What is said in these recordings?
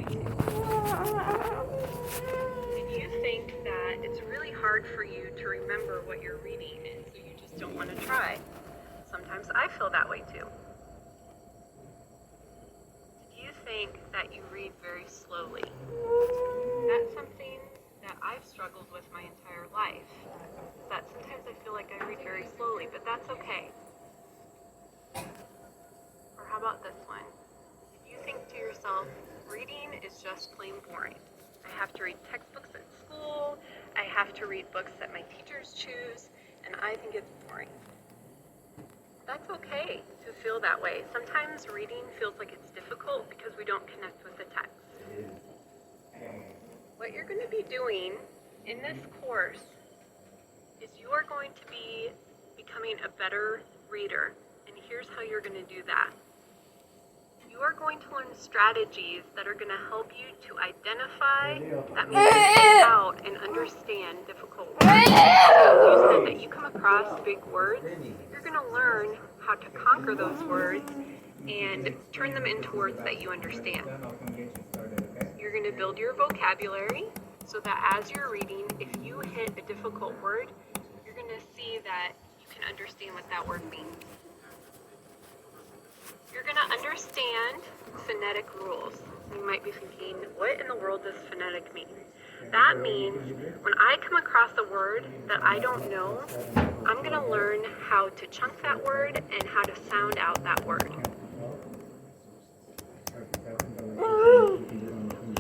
And you think that it's really hard for you to remember what you're reading, and so you just don't want to try. Sometimes I feel that way too. Do you think that you read very slowly? That's something that I've struggled with my entire life. That sometimes I feel like I read very slowly, but that's okay. Or how about this one? If you think to yourself, reading is just plain boring. I have to read textbooks at school, I have to read books that my teachers choose, and I think it's boring. That's okay to feel that way. Sometimes reading feels like it's difficult because we don't connect with the text. What you're going to be doing in this course is you are going to be becoming a better reader, and here's how you're going to do that. You are going to learn strategies that are going to help you to identify, that means pick out and understand difficult words. You said that you come across big words, you're going to learn how to conquer those words and turn them into words that you understand. You're going to build your vocabulary so that as you're reading, if you hit a difficult word, you're going to see that you can understand what that word means. You're going to understand phonetic rules. You might be thinking, what in the world does phonetic mean? That means when I come across a word that I don't know, I'm going to learn how to chunk that word and how to sound out that word.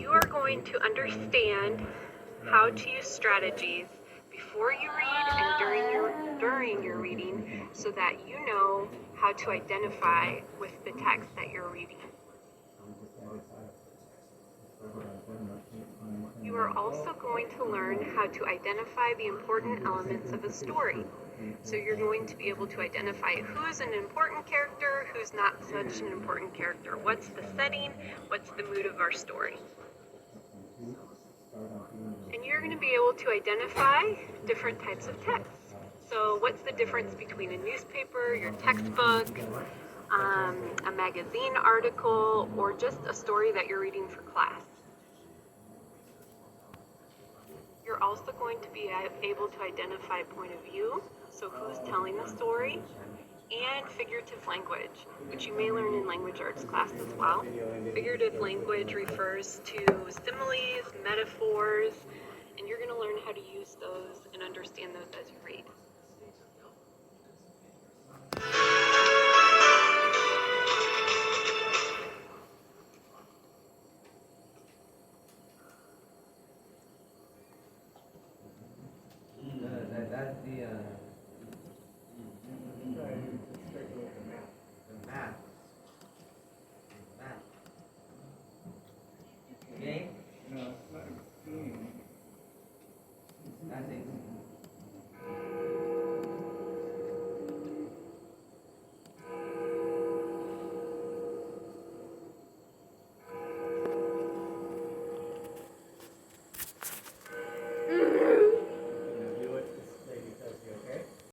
You are going to understand how to use strategies before you read and during your reading so that you know how to identify with the text that you're reading. You are also going to learn how to identify the important elements of a story. So you're going to be able to identify who's an important character, who's not such an important character. What's the setting? What's the mood of our story? And you're going to be able to identify different types of texts. So what's the difference between a newspaper, your textbook, a magazine article, or just a story that you're reading for class? You're also going to be able to identify point of view, so who's telling the story, and figurative language, which you may learn in language arts class as well. Figurative language refers to similes, metaphors, and you're going to learn how to use those and understand those as you read.